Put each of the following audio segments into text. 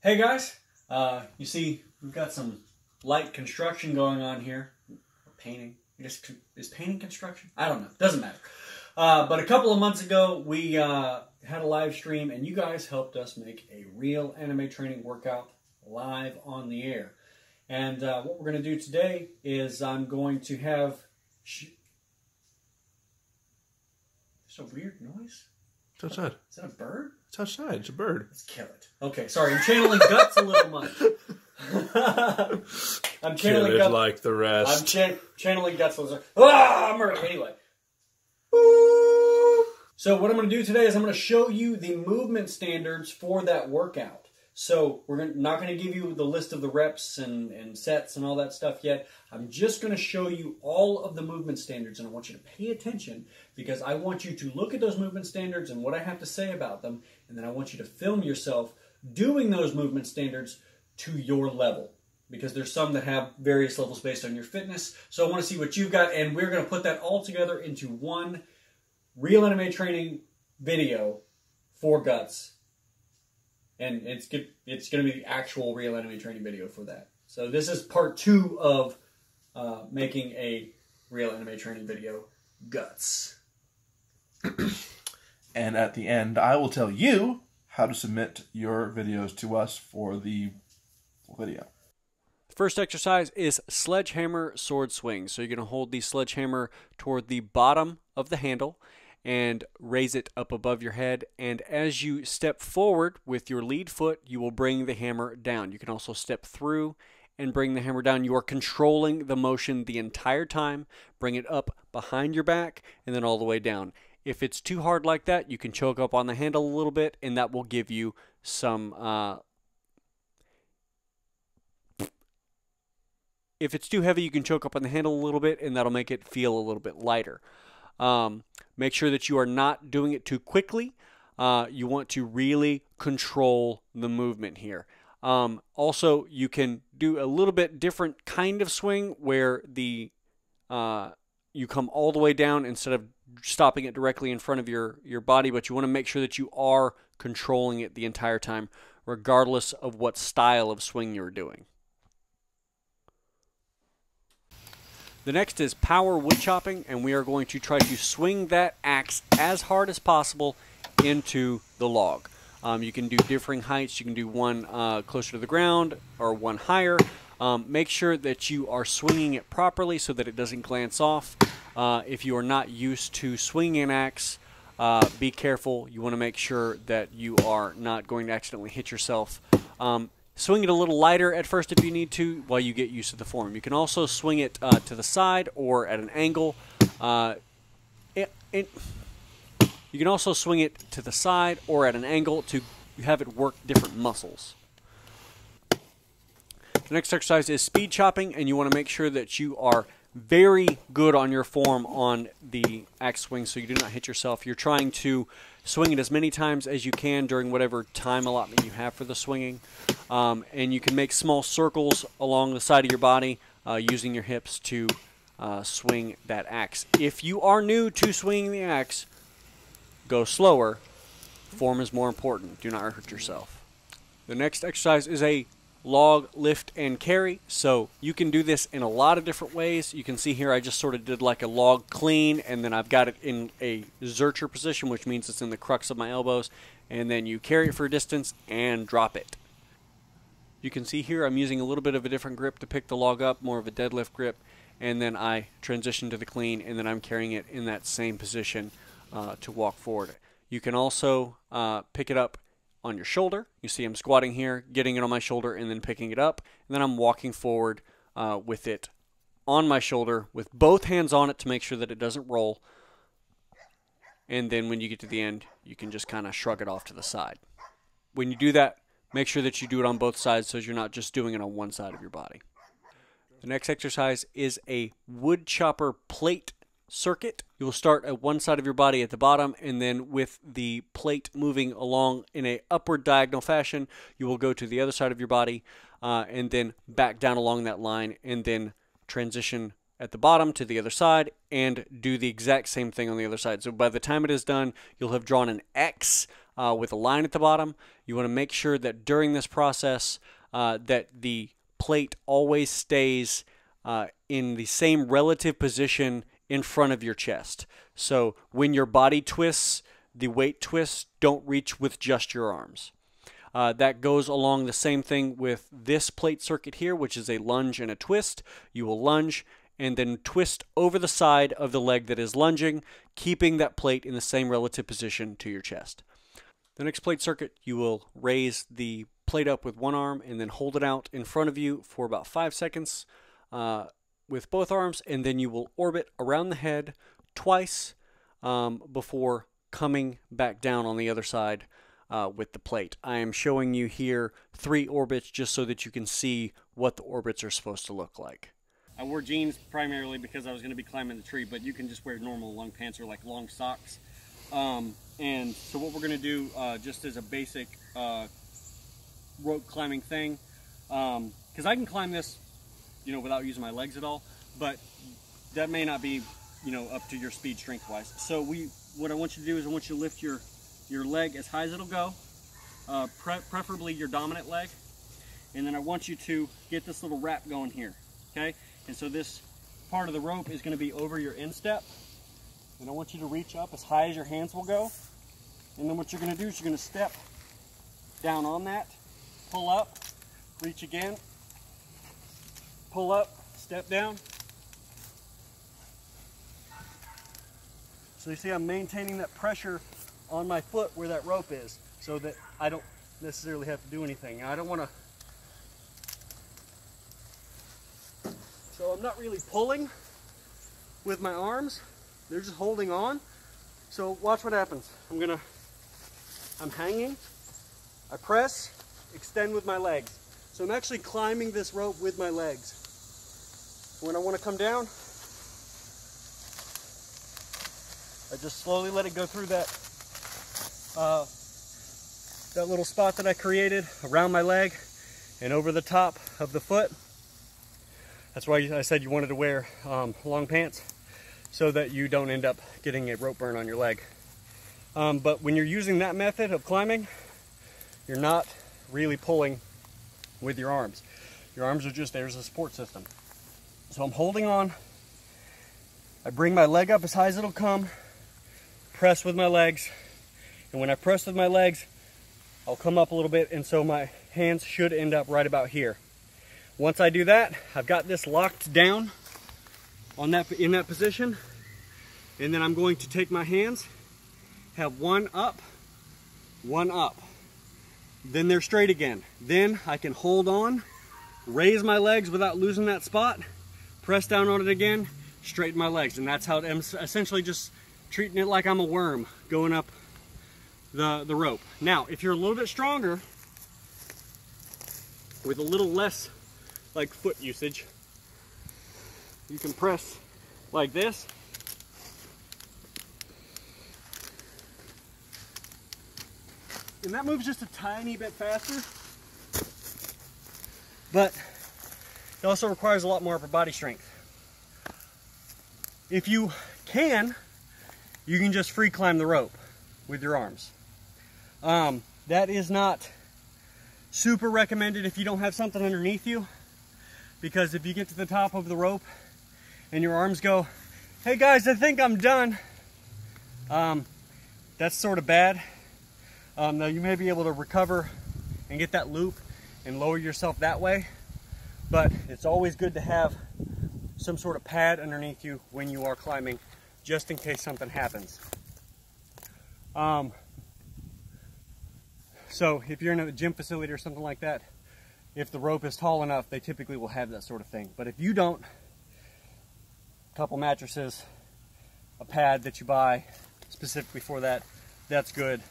Hey guys, you see we've got some light construction going on here. Painting. Is painting construction? I don't know. Doesn't matter. But a couple of months ago we had a live stream and you guys helped us make a real anime training workout live on the air. And what we're going to do today is I'm going to have... There's a weird noise. It's outside. Is that a bird? It's outside. It's a bird. Let's kill it. Okay, sorry. I'm channeling Guts a little much. I'm channeling Kill it Guts like the rest. I'm channeling Guts a little. Ah, murder. Anyway. Woo! So what I'm going to do today is I'm going to show you the movement standards for that workout. So we're not going to give you the list of the reps and sets and all that stuff yet. I'm just going to show you all of the movement standards, and I want you to pay attention because I want you to look at those movement standards and what I have to say about them, and then I want you to film yourself doing those movement standards to your level because there's some that have various levels based on your fitness. So I want to see what you've got, and we're going to put that all together into one real anime training video for Guts. And it's going to be the actual real anime training video for that. So this is part 2 of making a real anime training video, Guts. And at the end, I will tell you how to submit your videos to us for the video. The first exercise is sledgehammer sword swing. So you're going to hold the sledgehammer toward the bottom of the handle and raise it up above your head, and as you step forward with your lead foot, you will bring the hammer down. You can also step through and bring the hammer down. You are controlling the motion the entire time. Bring it up behind your back and then all the way down. If it's too hard like that, you can choke up on the handle a little bit, and that will give you some... If it's too heavy, you can choke up on the handle a little bit, and that'll make it feel a little bit lighter. Make sure that you are not doing it too quickly. You want to really control the movement here. Also, you can do a little bit different kind of swing where you come all the way down instead of stopping it directly in front of your body, but you want to make sure that you are controlling it the entire time, regardless of what style of swing you're doing. The next is power wood chopping, and we are going to try to swing that axe as hard as possible into the log. You can do differing heights. You can do one closer to the ground or one higher. Make sure that you are swinging it properly so that it doesn't glance off. If you are not used to swinging an axe, be careful. You want to make sure that you are not going to accidentally hit yourself. Swing it a little lighter at first if you need to while you get used to the form. You can also swing it to the side or at an angle. You can also swing it to the side or at an angle to have it work different muscles. The next exercise is speed chopping, and you want to make sure that you are very good on your form on the axe swing so you do not hit yourself. You're trying to swing it as many times as you can during whatever time allotment you have for the swinging. And you can make small circles along the side of your body using your hips to swing that axe. If you are new to swinging the axe, go slower. Form is more important. Do not hurt yourself. The next exercise is a log lift and carry. So you can do this in a lot of different ways. You can see here I just sort of did like a log clean, and then I've got it in a zercher position, which means it's in the crux of my elbows, and then you carry it for a distance and drop it. You can see here I'm using a little bit of a different grip to pick the log up, more of a deadlift grip, and then I transition to the clean, and then I'm carrying it in that same position to walk forward. You can also pick it up on your shoulder. You see I'm squatting here, getting it on my shoulder, and then picking it up, and then I'm walking forward with it on my shoulder with both hands on it to make sure that it doesn't roll, and then when you get to the end you can just kind of shrug it off to the side. When you do that, make sure that you do it on both sides so you're not just doing it on one side of your body. The next exercise is a wood chopper plate circuit. You will start at one side of your body at the bottom, and then with the plate moving along in a upward diagonal fashion, you will go to the other side of your body and then back down along that line, and then transition at the bottom to the other side and do the exact same thing on the other side. So by the time it is done, you'll have drawn an X with a line at the bottom. You want to make sure that during this process that the plate always stays in the same relative position in front of your chest. So when your body twists, the weight twists don't reach with just your arms. That goes along the same thing with this plate circuit here, which is a lunge and a twist. You will lunge and then twist over the side of the leg that is lunging, keeping that plate in the same relative position to your chest. The next plate circuit, you will raise the plate up with one arm and then hold it out in front of you for about 5 seconds with both arms, and then you will orbit around the head twice before coming back down on the other side with the plate. I am showing you here 3 orbits just so that you can see what the orbits are supposed to look like. I wore jeans primarily because I was going to be climbing the tree, but you can just wear normal long pants or like long socks. And so what we're going to do just as a basic rope climbing thing, because I can climb this, you know, without using my legs at all, but that may not be, you know, up to your speed strength wise. So what I want you to do is I want you to lift your leg as high as it'll go, preferably your dominant leg, and then I want you to get this little wrap going here, okay? And so this part of the rope is going to be over your instep, and I want you to reach up as high as your hands will go, and then what you're going to do is you're going to step down on that, pull up, reach again, pull up, step down. So you see I'm maintaining that pressure on my foot where that rope is so that I don't necessarily have to do anything. I don't want to, so I'm not really pulling with my arms, they're just holding on. So watch what happens. I'm hanging, I press, extend with my legs. So I'm actually climbing this rope with my legs. When I want to come down, I just slowly let it go through that that little spot that I created around my leg and over the top of the foot. That's why I said you wanted to wear long pants, so that you don't end up getting a rope burn on your leg. But when you're using that method of climbing, you're not really pulling with your arms. Your arms are just there as a support system. So I'm holding on, I bring my leg up as high as it'll come, press with my legs, and when I press with my legs, I'll come up a little bit, and so my hands should end up right about here. Once I do that, I've got this locked down on in that position, and then I'm going to take my hands, have one up, then they're straight again. Then I can hold on, raise my legs without losing that spot, press down on it again, straighten my legs, and that's how I'm essentially just treating it like I'm a worm going up the rope. Now, if you're a little bit stronger, with a little less like foot usage, you can press like this. And that moves just a tiny bit faster, but it also requires a lot more upper body strength. If you can just free climb the rope with your arms. That is not super recommended if you don't have something underneath you, because if you get to the top of the rope and your arms go, hey guys, I think I'm done, that's sort of bad. Now you may be able to recover and get that loop and lower yourself that way, but it's always good to have some sort of pad underneath you when you are climbing, just in case something happens. So if you're in a gym facility or something like that, if the rope is tall enough, they typically will have that sort of thing. But if you don't, a couple mattresses, a pad that you buy specifically for that, that's good.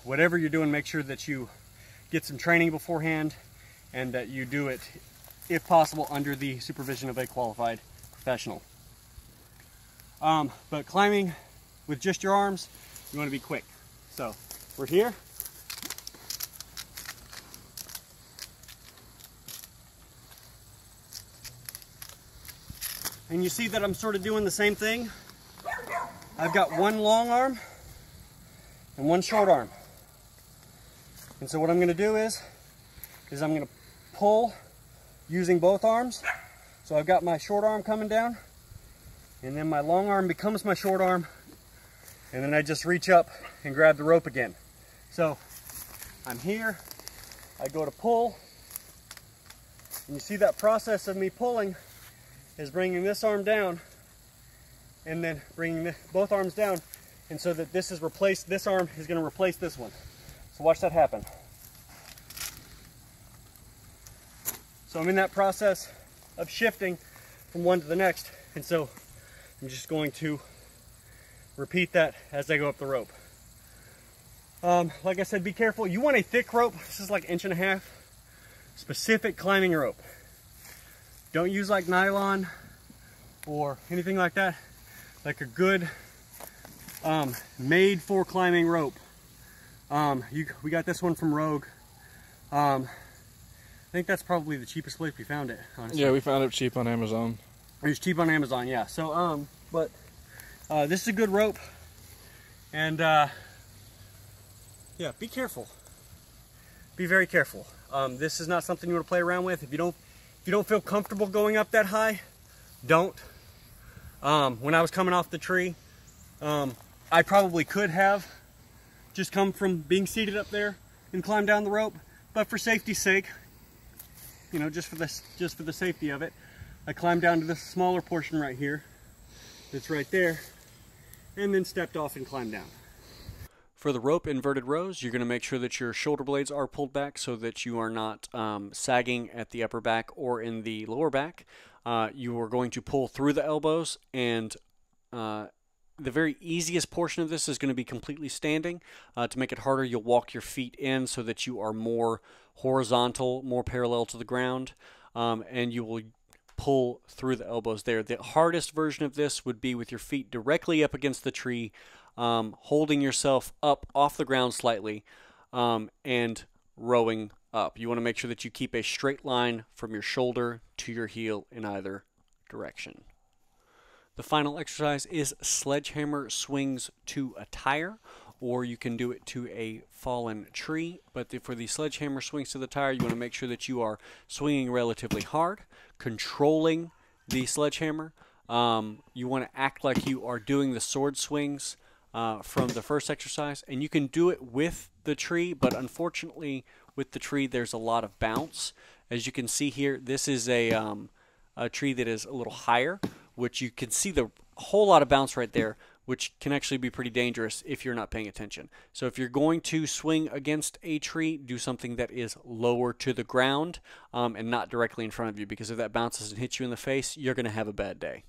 Whatever you're doing, make sure that you get some training beforehand and that you do it, if possible, under the supervision of a qualified professional. But climbing with just your arms, you want to be quick. So we're here. And you see that I'm sort of doing the same thing. I've got one long arm and one short arm. And so what I'm going to do is I'm going to pull using both arms. So I've got my short arm coming down, and then my long arm becomes my short arm, and then I just reach up and grab the rope again. So I'm here, I go to pull, and you see that process of me pulling is bringing this arm down and then bringing both arms down, and so that this arm is going to replace this one. So watch that happen. So I'm in that process of shifting from one to the next, and so I'm just going to repeat that as I go up the rope. Like I said, be careful. You want a thick rope. This is like 1.5 inches. Specific climbing rope. Don't use like nylon or anything like that. Like a good made for climbing rope. We got this one from Rogue. I think that's probably the cheapest place we found it, honestly. Yeah, we found it cheap on Amazon. It was cheap on Amazon, yeah. So, this is a good rope, and yeah, be careful. Be very careful. This is not something you want to play around with. If you don't feel comfortable going up that high, don't. When I was coming off the tree, I probably could have just come from being seated up there and climbed down the rope, but for safety's sake, you know, just for the safety of it, I climbed down to this smaller portion right here. That's right there, and then stepped off and climbed down. For the rope inverted rows, you're going to make sure that your shoulder blades are pulled back so that you are not sagging at the upper back or in the lower back. You are going to pull through the elbows, and the very easiest portion of this is going to be completely standing. To make it harder, you'll walk your feet in so that you are more horizontal, more parallel to the ground, and you will pull through the elbows there. The hardest version of this would be with your feet directly up against the tree, holding yourself up off the ground slightly, and rowing up. You want to make sure that you keep a straight line from your shoulder to your heel in either direction. The final exercise is sledgehammer swings to a tire, or you can do it to a fallen tree. But for the sledgehammer swings to the tire, you want to make sure that you are swinging relatively hard, controlling the sledgehammer. You want to act like you are doing the sword swings from the first exercise, and you can do it with the tree, but unfortunately with the tree there's a lot of bounce. As you can see here, this is a tree that is a little higher, which you can see the whole lot of bounce right there, which can actually be pretty dangerous if you're not paying attention. So if you're going to swing against a tree, do something that is lower to the ground and not directly in front of you, because if that bounces and hits you in the face, you're going to have a bad day.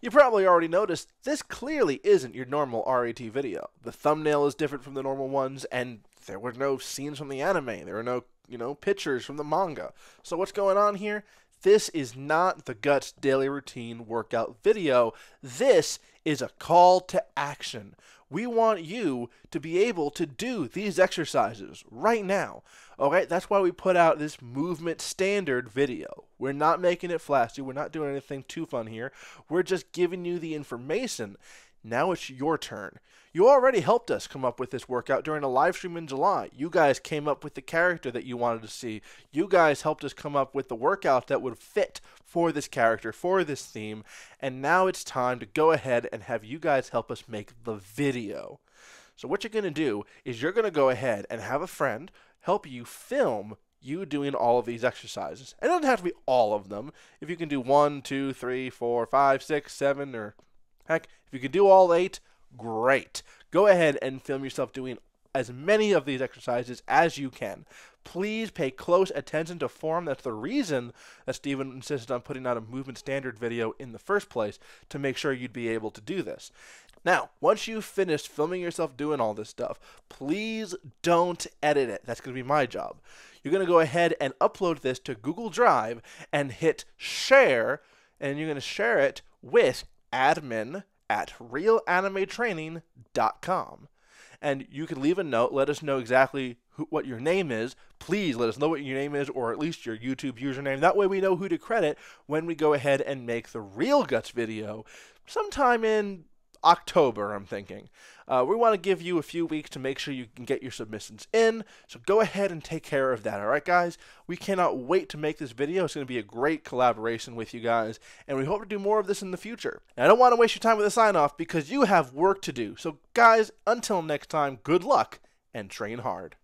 You probably already noticed this clearly isn't your normal RET video. The thumbnail is different from the normal ones, and there were no scenes from the anime. There were no, pictures from the manga. So what's going on here? This is not the Guts Daily Routine workout video. This is a call to action. We want you to be able to do these exercises right now. Alright, that's why we put out this movement standard video. We're not making it flashy. We're not doing anything too fun here. We're just giving you the information. Now it's your turn. You already helped us come up with this workout during a live stream in July. You guys came up with the character that you wanted to see. You guys helped us come up with the workout that would fit for this character, for this theme. And now it's time to go ahead and have you guys help us make the video. So what you're going to do is you're going to go ahead and have a friend help you film you doing all of these exercises. It doesn't have to be all of them. If you can do 1, 2, 3, 4, 5, 6, 7, or heck, if you can do all 8, great. Go ahead and film yourself doing as many of these exercises as you can. Please pay close attention to form. That's the reason that Steven insisted on putting out a movement standard video in the first place, to make sure you'd be able to do this. Now, once you've finished filming yourself doing all this stuff, please don't edit it. That's going to be my job. You're going to go ahead and upload this to Google Drive and hit share, and you're going to share it with admin@realanimetraining.com. And you can leave a note, let us know exactly what your name is. Please let us know what your name is, or at least your YouTube username. That way we know who to credit when we go ahead and make the Real Guts video sometime in October, I'm thinking. We want to give you a few weeks to make sure you can get your submissions in, so go ahead and take care of that, alright guys? We cannot wait to make this video. It's going to be a great collaboration with you guys, and we hope to do more of this in the future. And I don't want to waste your time with a sign-off because you have work to do. So guys, until next time, good luck and train hard.